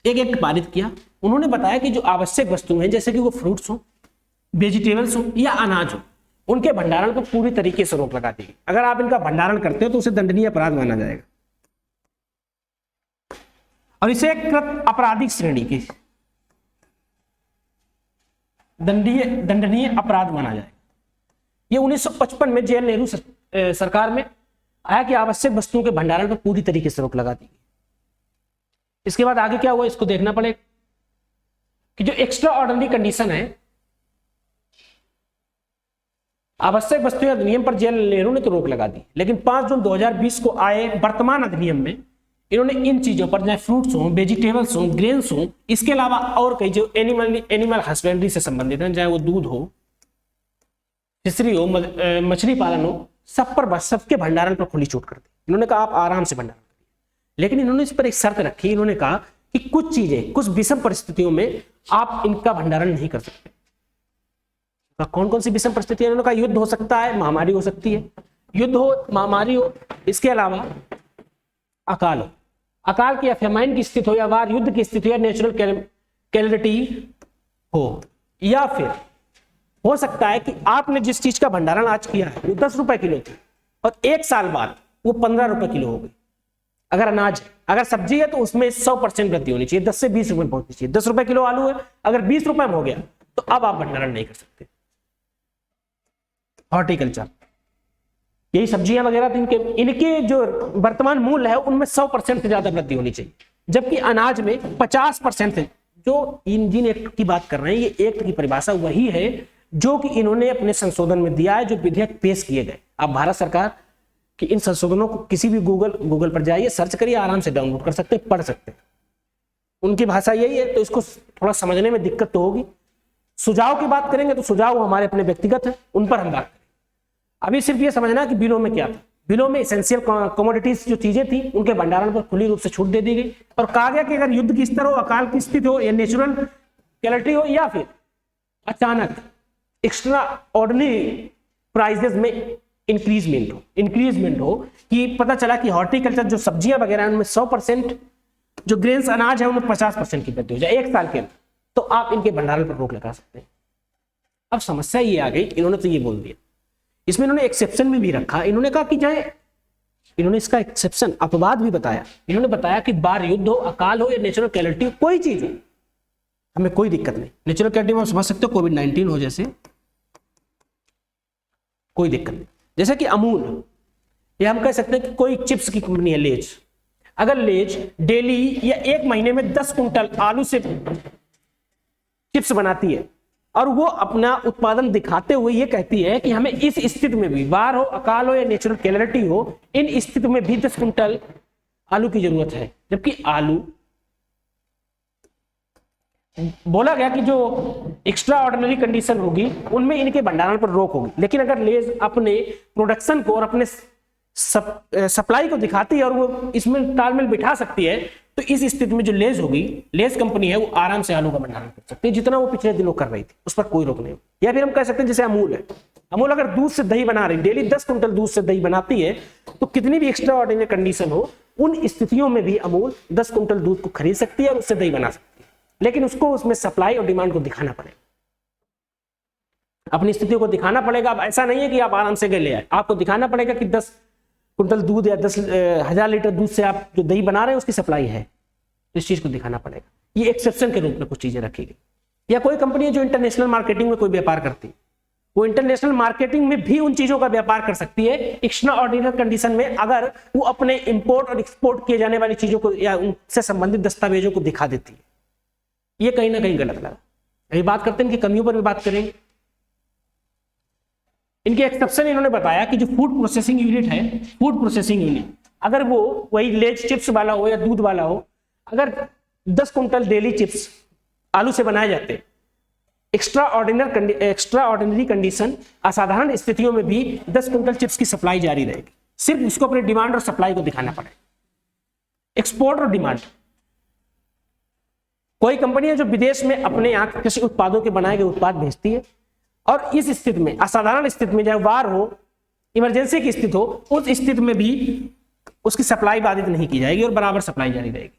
एक एक्ट पारित किया। उन्होंने बताया कि जो आवश्यक वस्तुएं हैं, जैसे कि वो फ्रूट्स हो, वेजिटेबल्स हो या अनाज हो, उनके भंडारण पर पूरी तरीके से रोक लगा दी गई। अगर आप इनका भंडारण करते हो तो उसे दंडनीय अपराध माना जाएगा और इसे एक कृत आपराधिक श्रेणी की दंडनीय अपराध माना जाएगा। ये 1955 में जवाहरलाल नेहरू सरकार में आया कि आवश्यक वस्तुओं के भंडारण पर पूरी तरीके से रोक लगा दी गई। इसके बाद आगे क्या हुआ इसको देखना पड़ेगा कि जो एक्स्ट्रा ऑर्डिनरी कंडीशन है, आवश्यक वस्तुएं अधिनियम पर जवाहरलाल नेहरू ने तो रोक लगा दी, लेकिन 5 जून 2020 को आए वर्तमान अधिनियम में इन्होंने इन चीजों पर, चाहे फ्रूट्स हो, वेजिटेबल्स हो, ग्रेन्स हो, इसके अलावा और कई जो एनिमल हस्बेंड्री से संबंधित हैं, चाहे वो दूध हो, फिशरी हो, मछली पालन हो, सब पर बस सबके भंडारण पर खुली छूट कर दी। इन्होंने कहा आप आराम से भंडारण करिए, लेकिन इन्होंने इस पर एक शर्त रखी। इन्होंने कहा कि कुछ चीजें, कुछ विषम परिस्थितियों में आप इनका भंडारण नहीं कर सकते। कौन कौन सी विषम परिस्थितियां? इन्होंने कहा युद्ध हो सकता है, महामारी हो सकती है, युद्ध हो, महामारी हो, इसके अलावा अकाल हो, अकाल की या फेमाइन की स्थिति हो, या वार युद्ध की स्थिति हो, या नेचुरल कैलेमिटी हो, या फिर हो सकता है कि आपने जिस चीज का भंडारण आज किया है वो 10 रुपए किलो थी और 1 साल बाद वो 15 रुपए किलो हो गई। अगर अनाज है, अगर सब्जी है तो उसमें 100% वृद्धि होनी चाहिए, 10 से 20 रुपए पहुंचनी चाहिए। 10 रुपए किलो आलू है, अगर 20 रुपए में हो गया तो अब आप भंडारण नहीं कर सकते। हॉर्टिकल्चर, यही सब्जियां वगैरह, तो इनके जो वर्तमान मूल्य है उनमें 100% से ज्यादा वृद्धि होनी चाहिए, जबकि अनाज में 50% है। जो जिन एक्ट की बात कर रहे हैं, ये एक्ट की परिभाषा वही है जो कि इन्होंने अपने संशोधन में दिया है, जो विधेयक पेश किए गए। अब भारत सरकार कि इन संशोधनों को किसी भी गूगल पर जाइए, सर्च करिए, आराम से डाउनलोड कर सकते हैं, पढ़ सकते हैं। उनकी भाषा यही है, तो इसको थोड़ा समझने में दिक्कत तो होगी। सुझाव की बात करेंगे तो सुझाव हमारे अपने व्यक्तिगत है, उन पर हम बात करें। अभी सिर्फ ये समझना कि बिलों में क्या था। बिलों में एसेंशियल कमोडिटीज जो चीजें थी उनके भंडारण पर खुली रूप से छूट दे दी गई और कहा गया कि अगर युद्ध की स्तर हो, अकाल की स्थिति हो, या नेचुरल कैलेमिटी हो, या फिर अचानक एक्स्ट्रा ऑर्डिनरी प्राइसेस में इंक्रीजमेंट हो कि पता चला कि हॉर्टिकल्चर जो सब्जियां वगैरह हैं उनमें 100%, जो ग्रेन्स अनाज है उनमें 50% की वृद्धि हो जाए 1 साल के अंदर, तो आप इनके भंडारण पर रोक लगा सकते हैं। अब समस्या ये आ गई, इन्होंने तो ये बोल दिया, इसमें इन्होंने एक्सेप्शन में भी रखा। इन्होंने कहा कि चाहे इन्होंने इसका एक्सेप्शन अपवाद भी बताया। इन्होंने बताया कि बाढ़, युद्ध हो, अकाल हो या नेचुरल कैलेमिटी, कोई चीज हो, हमें कोई दिक्कत नहीं। नेचुरल कैलेमिटी में आप समझ सकते हो कोविड-19 हो जैसे, कोई दिक्कत नहीं। जैसे कि अमूल, या हम कह सकते हैं कि कोई चिप्स की कंपनी है लेज, अगर लेज डेली या एक महीने में 10 कुंटल आलू से चिप्स बनाती है और वो अपना उत्पादन दिखाते हुए ये कहती है कि हमें इस स्थिति में भी, बाढ़ हो, अकाल हो या नेचुरल कैलेमिटी हो, इन स्थिति में भी 10 कुंटल आलू की जरूरत है, जबकि आलू बोला गया कि जो एक्स्ट्रा ऑर्डिनरी कंडीशन होगी उनमें इनके भंडारण पर रोक होगी। लेकिन अगर लेज अपने प्रोडक्शन को और अपने सप्लाई को दिखाती है और वो इसमें तालमेल बिठा सकती है, तो इस स्थिति में जो लेज होगी, लेज कंपनी है, वो आराम से आलू का भंडारण कर सकती है जितना वो पिछले दिनों कर रही थी, उस पर कोई रोक नहीं। या फिर हम कह सकते हैं जैसे अमूल है, अमूल अगर दूध से दही बना रही, डेली 10 कुंटल दूध से दही बनाती है, तो कितनी भी एक्स्ट्रा ऑर्डिनरी कंडीशन हो, उन स्थितियों में भी अमूल 10 कुंटल दूध को खरीद सकती है और उससे दही बना सकती है। लेकिन उसको उसमें सप्लाई और डिमांड को दिखाना पड़ेगा, अपनी स्थितियों को दिखाना पड़ेगा। अब ऐसा नहीं है कि आप आराम से गए ले आए, आपको दिखाना पड़ेगा कि 10 कुंटल दूध या 10,000 लीटर दूध से आप जो दही बना रहे हैं उसकी सप्लाई है, इस चीज को दिखाना पड़ेगा। ये एक्सेप्शन के रूप में कुछ चीजें रखी गई। या कोई कंपनी है जो इंटरनेशनल मार्केटिंग में कोई व्यापार करती है, वो इंटरनेशनल मार्केटिंग में भी उन चीजों का व्यापार कर सकती है एक्स्ट्रा ऑर्डिनरी कंडीशन में, अगर वो अपने इंपोर्ट और एक्सपोर्ट किए जाने वाली चीजों को या उनसे संबंधित दस्तावेजों को दिखा देती है। ये कहीं ना कहीं गलत लगा। अभी बात करते हैं इनकी कमियों पर भी बात करेंगे। इनके एक्सेप्शन इन्होंने बताया कि जो फूड प्रोसेसिंग यूनिट है, फूड प्रोसेसिंग यूनिट, अगर वो वही लेज चिप्स वाला हो या दूध वाला हो, अगर 10 कुंटल डेली चिप्स आलू से बनाए जाते, एक्स्ट्रा ऑर्डिनरी कंडीशन, असाधारण स्थितियों में भी 10 कुंटल चिप्स की सप्लाई जारी रहेगी। सिर्फ उसको अपने डिमांड और सप्लाई को दिखाना पड़ेगा। एक्सपोर्ट और डिमांड, कोई कंपनी है जो विदेश में अपने यहाँ कृषि उत्पादों के बनाए गए उत्पाद भेजती है और इस स्थिति में, असाधारण स्थिति में, चाहे वार हो, इमरजेंसी की स्थिति हो, उस स्थिति में भी उसकी सप्लाई बाधित नहीं की जाएगी और बराबर सप्लाई जारी रहेगी।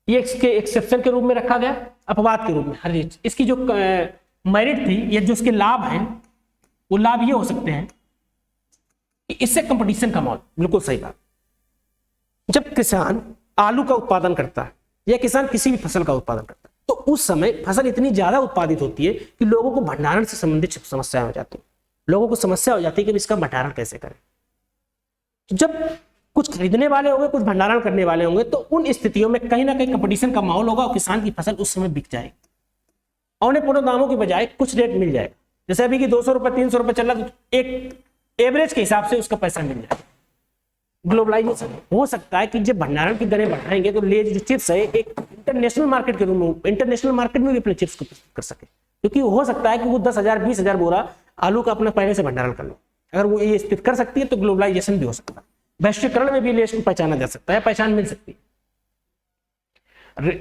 ये इसके एक्सेप्शन के रूप में रखा गया, अपवाद के रूप में। हर चीज इसकी जो मेरिट थी या जो इसके लाभ हैं, वो लाभ ये हो सकते हैं कि इससे कंपटीशन कम हो। बिल्कुल सही बात। जब किसान आलू का उत्पादन करता है या किसान किसी भी फसल का उत्पादन करता है, तो उस समय फसल इतनी ज्यादा उत्पादित होती है कि लोगों को भंडारण से संबंधित समस्याएं हो जाती है। लोगों को समस्या हो जाती है कि इसका भंडारण कैसे करें। जब कुछ खरीदने वाले होंगे, कुछ भंडारण करने वाले होंगे, तो उन स्थितियों में कहीं ना कहीं कंपटीशन का माहौल होगा और किसान की फसल उस समय बिक जाएगी। औने पोने दामों की बजाय कुछ रेट मिल जाएगा। जैसे अभी की 200 रुपए 300 रुपए चल रहा, तो एक एवरेज के हिसाब से उसका पैसा मिल जाएगा। ग्लोबलाइजेशन हो सकता है कि जब भंडारण की दरें बढ़ाएंगे तो लेज जो चिप्स है एक इंटरनेशनल मार्केट के रूप में, इंटरनेशनल मार्केट में भी अपने चिप्स को प्रस्तुत कर सके, क्योंकि हो सकता है कि वो 10,000 20,000 बोरा आलू का अपना पहले से भंडारण कर लो। अगर वो ये स्थिति कर सकती है तो ग्लोबलाइजेशन भी हो सकता है, वैश्वीकरण में भी लेज को पहचाना जा सकता है, पहचान मिल सकती है।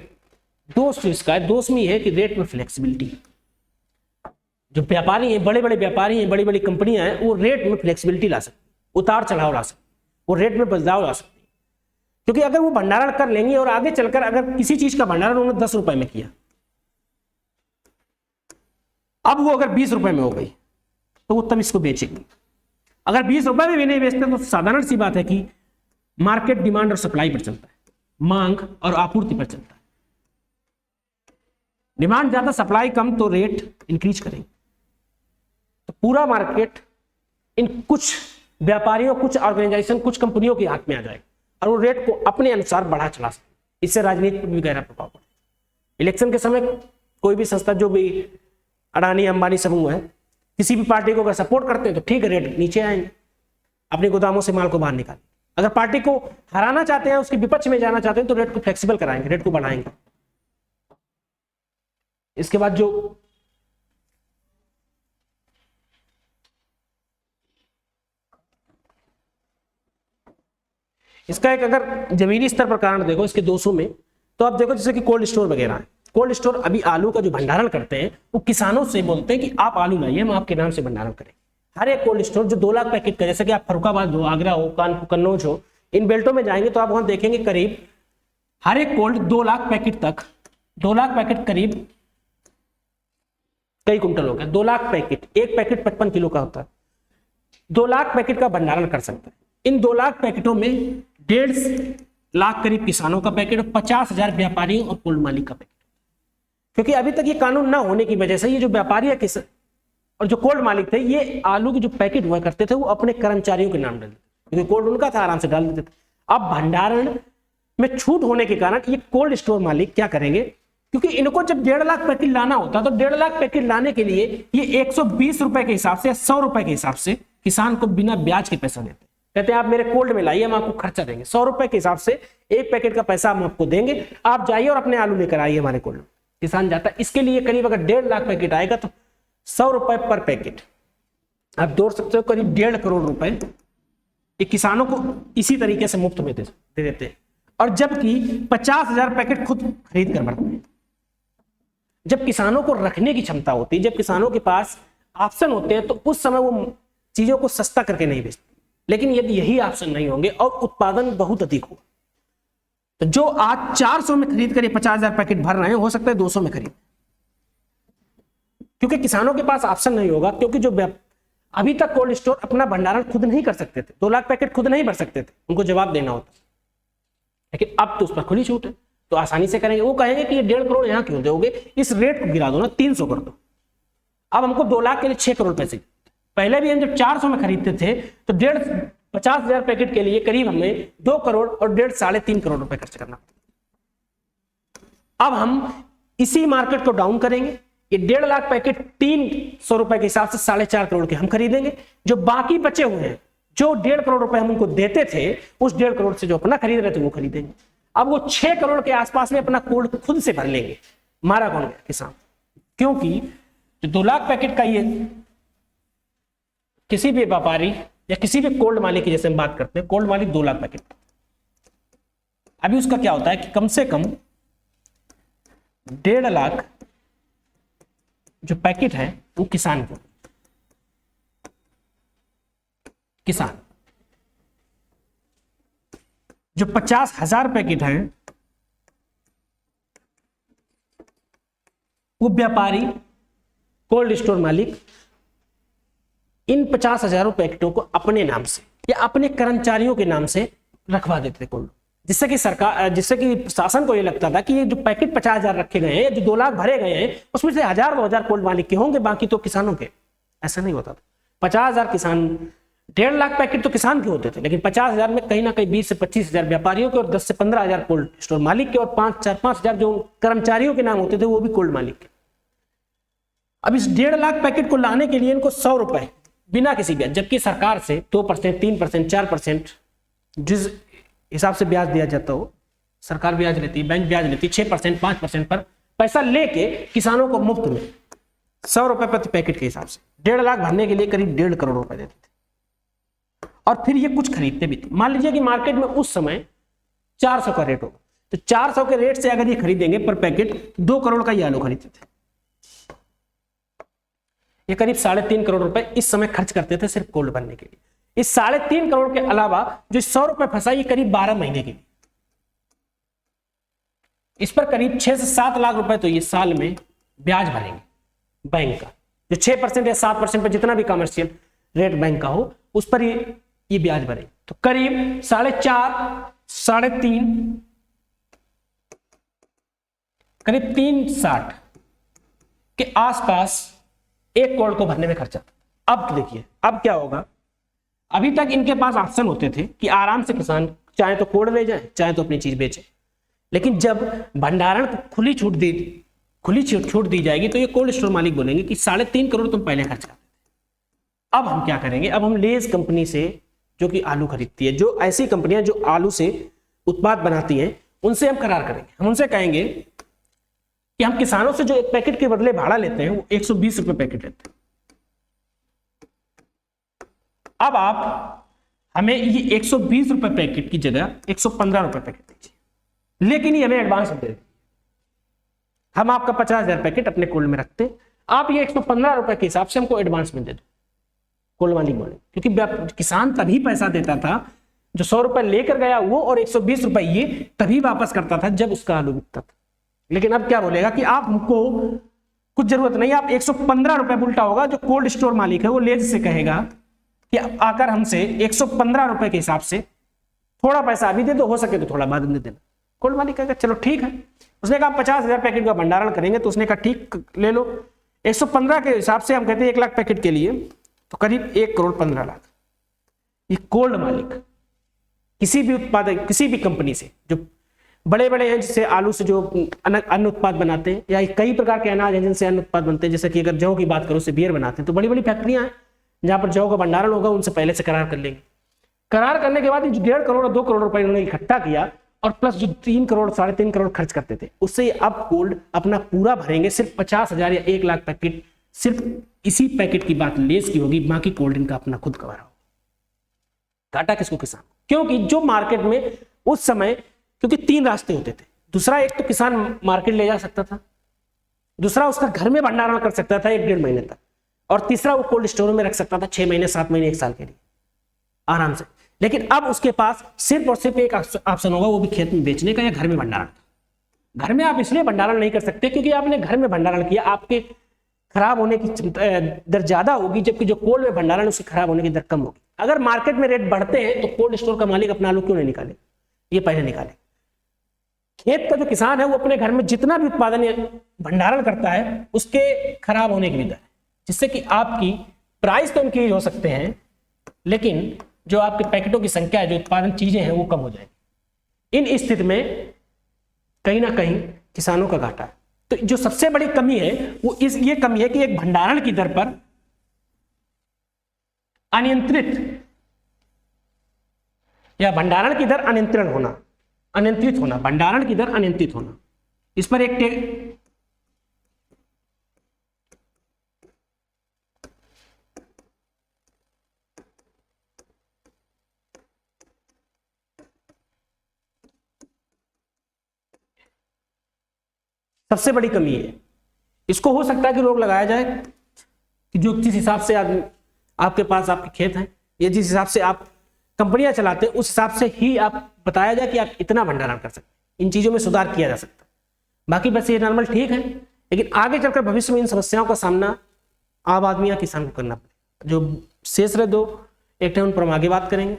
दोष इसका है, दोष में है कि रेट में फ्लेक्सिबिलिटी, जो व्यापारी हैं, बड़े बड़े व्यापारी हैं, बड़ी बड़ी कंपनियां हैं, वो रेट में फ्लेक्सिबिलिटी ला सकती, उतार चढ़ाव ला सकती, वो रेट में बदलाव ला सकती। क्योंकि अगर वो भंडारण कर लेंगे और आगे चलकर अगर किसी चीज का भंडारण उन्होंने 10 रुपए में किया, अब वो अगर 20 रुपए में हो गई, तो वो तब इसको बेचेंगे। अगर 20 रुपए में भी नहीं बेचते तो साधारण सी बात है कि मार्केट डिमांड और सप्लाई पर चलता है, मांग और आपूर्ति पर चलता है। डिमांड ज्यादा, सप्लाई कम, तो रेट इंक्रीज करेंगे। तो पूरा मार्केट इन कुछ व्यापारियों, कुछ ऑर्गेनाइजेशन, कुछ कंपनियों के हाथ में आ जाएगा और वो रेट को अपने अनुसार बढ़ा चला सकते। इससे राजनीति पर भी गहरा प्रभाव पड़ेगा। इलेक्शन के समय कोई भी संस्था, जो भी अडानी अंबानी समूह है, किसी भी पार्टी को अगर सपोर्ट करते हैं तो ठीक है, रेट नीचे आएंगे, अपने गोदामों से माल को बाहर निकालें। अगर पार्टी को हराना चाहते हैं, उसके विपक्ष में जाना चाहते हैं, तो रेट को फ्लेक्सिबल कराएंगे, रेट को बढ़ाएंगे। इसके बाद जो इसका एक अगर जमीनी स्तर पर कारण देखो इसके दोषों में, तो आप देखो जैसे कि कोल्ड स्टोर वगैरह है। कोल्ड स्टोर अभी आलू का जो भंडारण करते हैं, वो किसानों से बोलते हैं कि आप आलू लाइए, हम आपके नाम से भंडारण करें। हर एक कोल्ड स्टोर जो 2 लाख पैकेट का, जैसे कि आप फरुखाबाद हो, आगरा हो, कानपुर, कन्नौज हो, इन बेल्टों में जाएंगे तो आप वहां देखेंगे करीब हर एक कोल्ड 2 लाख पैकेट तक, 2 लाख पैकेट करीब कई कुंटल हो गया, 2 लाख पैकेट, एक पैकेट 55 किलो का होता है, 2 लाख पैकेट का भंडारण कर सकता है। इन 2 लाख पैकेटों में 1.5 लाख करीब किसानों का पैकेट और 50,000 व्यापारियों और कोल्ड मालिक का पैकेट। क्योंकि अभी तक ये कानून ना होने की वजह से ये जो व्यापारी और जो कोल्ड मालिक थे, ये आलू के जो पैकेट हुआ करते थे वो अपने कर्मचारियों के नाम डालते थे, क्योंकि कोल्ड उनका था, आराम से डाल देते थे। अब भंडारण में छूट होने के कारण ये कोल्ड स्टोर मालिक क्या करेंगे, क्योंकि इनको जब 1.5 लाख पैकेट लाना होता तो 1.5 लाख पैकेट लाने के लिए ये 120 रुपए के हिसाब से, 100 रुपए के हिसाब से किसान को बिना ब्याज के पैसा देते। कहते हैं आप मेरे कोल्ड में लाइए, हम आपको खर्चा देंगे, 100 रुपए के हिसाब से एक पैकेट का पैसा हम आपको देंगे, आप जाइए और अपने आलू लेकर आइए हमारे कोल्ड में। किसान जाता है। इसके लिए करीब अगर 1.5 लाख पैकेट आएगा तो 100 रुपए पर पैकेट, आप जोड़ सकते हो करीब 1.5 करोड़ रुपए ये किसानों को इसी तरीके से मुफ्त में दे देते हैं। और जबकि 50,000 पैकेट खुद खरीद कर भरते हैं। जब किसानों को रखने की क्षमता होती है, जब किसानों के पास ऑप्शन होते हैं, तो उस समय वो चीजों को सस्ता करके नहीं बेचते। लेकिन यदि यही ऑप्शन नहीं होंगे और उत्पादन बहुत अधिक हो, तो जो आज 400 में खरीद कर 50,000 पैकेट भर रहे हैं, हो सकता है 200 में खरीद, क्योंकि किसानों के पास ऑप्शन नहीं होगा। क्योंकि जो अभी तक कोल्ड स्टोर अपना भंडारण खुद नहीं कर सकते थे, 2 लाख पैकेट खुद नहीं भर सकते थे, उनको जवाब देना होता। लेकिन अब तो उस पर खुली छूट है, तो आसानी से करेंगे। वो कहेंगे कि ये 1.5 करोड़ यहाँ क्यों दोगे, इस रेट को गिरा दो ना, 300 कर दो। अब हमको 2 लाख के लिए 6 करोड़ पैसे, पहले भी हम जब 400 में खरीदते थे तो 50,000 पैकेट के लिए करीब हमें 2 करोड़ और 1.5 साढ़े 3 करोड़ रुपए खर्च करना। अब हम इसी मार्केट को डाउन करेंगे, ये 1.5 लाख पैकेट 300 रुपए के हिसाब से 4.5 करोड़ के हम खरीदेंगे। जो बाकी बचे हुए हैं, जो 1.5 करोड़ रुपए हम उनको देते थे, उस 1.5 करोड़ से जो अपना खरीद रहे थे वो खरीदेंगे। अब वो 6 करोड़ के आसपास में अपना कोल्ड खुद से भर लेंगे। मारा कौन गया? किसान। क्योंकि जो 2 लाख पैकेट का ये किसी भी व्यापारी या किसी भी कोल्ड मालिक की, जैसे हम बात करते हैं, कोल्ड मालिक 2 लाख पैकेट, अभी उसका क्या होता है कि कम से कम 1.5 लाख जो पैकेट है वो किसान को, किसान जो 50,000 पैकेट है वो व्यापारी, कोल्ड स्टोर मालिक इन 50,000 पैकेटों को अपने नाम से या अपने कर्मचारियों के नाम से रखवा देते थे कोल्ड, जिससे कि शासन को ये लगता था कि ये जो पैकेट 50,000 रखे गए हैं, जो 2 लाख भरे गए हैं, उसमें से 1,000-2,000 कोल्ड मालिक के होंगे, बाकी तो किसानों के। ऐसा नहीं होता था। 50,000 किसान, 1.5 लाख पैकेट तो किसान के होते थे, लेकिन 50,000 में कहीं ना कहीं 20 से 25,000 व्यापारियों के और 10 से 15,000 कोल्ड स्टोर मालिक के और 5,000 जो कर्मचारियों के नाम होते थे वो भी कोल्ड मालिक के। अब इस 1.5 लाख पैकेट को लाने के लिए इनको 100 रुपए बिना किसी ब्याज, जबकि सरकार से 2%, 3%, 4% जिस हिसाब से ब्याज दिया जाता हो, सरकार ब्याज लेती है, बैंक ब्याज लेती है 6%, 5% पर पैसा लेके किसानों को मुफ्त में 100 रुपए प्रति पैकेट के हिसाब से 1.5 लाख भरने के लिए करीब 1.5 करोड़ रुपए देते थे। और फिर ये कुछ खरीदते भी थे। मान लीजिए कि मार्केट में उस समय 400 का रेट होगा, तो 400 के रेट से अगर ये खरीदेंगे पर पैकेट 2 करोड़ का ये आलू खरीदते थे। ये करीब 3.5 करोड़ रुपए इस समय खर्च करते थे सिर्फ कोल्ड बनने के लिए। इस 3.5 करोड़ के अलावा जो 100 रुपए फंसा, ये करीब 12 महीने के लिए। इस पर करीब 6 से 7 लाख रुपए तो ये साल में ब्याज भरेंगे बैंक का, जो 6% या 7% पर जितना भी कमर्शियल रेट बैंक का हो उस पर ये ब्याज भरेंगे। तो करीब 4.5, 3.5, करीब 360 के आसपास 1 करोड़ को भरने में खर्चा। अब देखिए अब क्या होगा। अभी तक इनके पास ऑप्शन होते थे कि आराम से किसान चाहे तो कोल्ड ले जाए, चाहे तो अपनी चीज बेचे। लेकिन जब भंडारण को खुली छूट दी जाएगी तो ये कोल्ड स्टोर मालिक बोलेंगे कि 3.5 करोड़ तुम पहले खर्च करते थे। अब हम क्या करेंगे, अब हम लेज कंपनी से जो कि आलू खरीदती है, जो ऐसी कंपनियां जो आलू से उत्पाद बनाती हैं, उनसे हम करार करेंगे। हम उनसे कहेंगे कि हम किसानों से जो एक पैकेट के बदले भाड़ा लेते हैं वो 120 रुपए पैकेट लेते हैं। अब आप हमें ये 120 रुपए पैकेट की जगह 115 रुपए पैकेट दीजिए, लेकिन ये हमें एडवांस में दे दीजिए। हम आपका 50,000 पैकेट अपने कोल्ड में रखते, आप ये 115 रुपए के हिसाब से हमको एडवांस में दे दो, कोल्ड वाली बोले। क्योंकि किसान तभी पैसा देता था, जो 100 रुपए लेकर गया वो और 120 रुपए ये तभी वापस करता था जब उसका आलू बिकता था। लेकिन अब क्या बोलेगा कि आप हमको कुछ जरूरत नहीं, आप 115 रुपए उल्टा होगा, जो कोल्ड स्टोर मालिक है वो लेज से कहेगा कि आकर हमसे 115 रुपए के हिसाब से थोड़ा पैसा अभी दे दो, हो सके तो थोड़ा बाद में दे देना। गोल्ड मालिक कहेगा चलो ठीक है। उसने कहा 50,000 पैकेट का भंडारण करेंगे, तो उसने कहा ठीक ले लो। 115 के हिसाब से हम कहते हैं 1 लाख पैकेट के लिए तो करीब 1 करोड़ 15 लाख। ये गोल्ड मालिक किसी भी उत्पादक, किसी भी कंपनी से जो बड़े बड़े हैं, जिससे आलू से जो अन्न उत्पाद बनाते हैं, या कई प्रकार के अनाज हैं जिनसे अन्न उत्पाद बनते हैं, जैसे कि अगर जौ की बात करो, उससे बियर बनाते हैं, तो बड़ी बड़ी फैक्ट्रियां हैं जहां पर जौ का भंडारण होगा, उनसे पहले से करार कर लेंगे। करार करने के बाद 1.5 करोड़ 2 करोड़ रुपए उन्होंने इकट्ठा किया, और प्लस जो 3 करोड़ 3.5 करोड़ खर्च करते थे, उससे अब गोल्ड अपना पूरा भरेंगे। सिर्फ 50,000 या 1 लाख पैकेट, सिर्फ इसी पैकेट की बात लेस की होगी, बाकी कोल्ड ड्रिंक का अपना खुद कवर होगा। घाटा किसको? किसान। क्योंकि जो मार्केट में उस समय, क्योंकि 3 रास्ते होते थे। दूसरा, एक तो किसान मार्केट ले जा सकता था, दूसरा उसका घर में भंडारण कर सकता था 1-1.5 महीने तक, और तीसरा वो कोल्ड स्टोर में रख सकता था 6 महीने 7 महीने 1 साल के लिए आराम से। लेकिन अब उसके पास सिर्फ और सिर्फ एक ऑप्शन होगा, वो भी खेत में बेचने का या घर में भंडारण का। घर में आप इसलिए भंडारण नहीं कर सकते क्योंकि आपने घर में भंडारण किया, आपके खराब होने की दर ज्यादा होगी, जबकि जो कोल्ड में भंडारण उसकी खराब होने की दर कम होगी। अगर मार्केट में रेट बढ़ते हैं तो कोल्ड स्टोर का मालिक अपना आलू क्यों नहीं निकाले? ये पहले निकाले। खेत का जो किसान है वो अपने घर में जितना भी उत्पादन भंडारण करता है उसके खराब होने की भी दर है, जिससे कि आपकी प्राइस तो इंक्रीज हो सकते हैं, लेकिन जो आपके पैकेटों की संख्या है, जो उत्पादन चीजें हैं, वो कम हो जाएगी। इन स्थिति में कहीं ना कहीं किसानों का घाटा है। तो जो सबसे बड़ी कमी है वो ये कमी है कि एक भंडारण की दर पर अनियंत्रित, या भंडारण की दर अनियंत्रित होना, भंडारण की दर अनियंत्रित होना, इस पर एक सबसे बड़ी कमी है। इसको हो सकता है कि रोक लगाया जाए कि जो जिस हिसाब से आपके पास आपके खेत हैं, या जिस हिसाब से आप कंपनियां चलाते हैं, उस हिसाब से ही आप बताया जाए कि आप इतना भंडारण कर सकते हैं। इन चीजों में सुधार किया जा सकता है। बाकी बस ये नॉर्मल ठीक है, लेकिन आगे चलकर भविष्य में इन समस्याओं का सामना आम आदमी या किसान को करना पड़ेगा। जो शेष रहे 2 एक टाइम उन पर हम आगे बात करेंगे।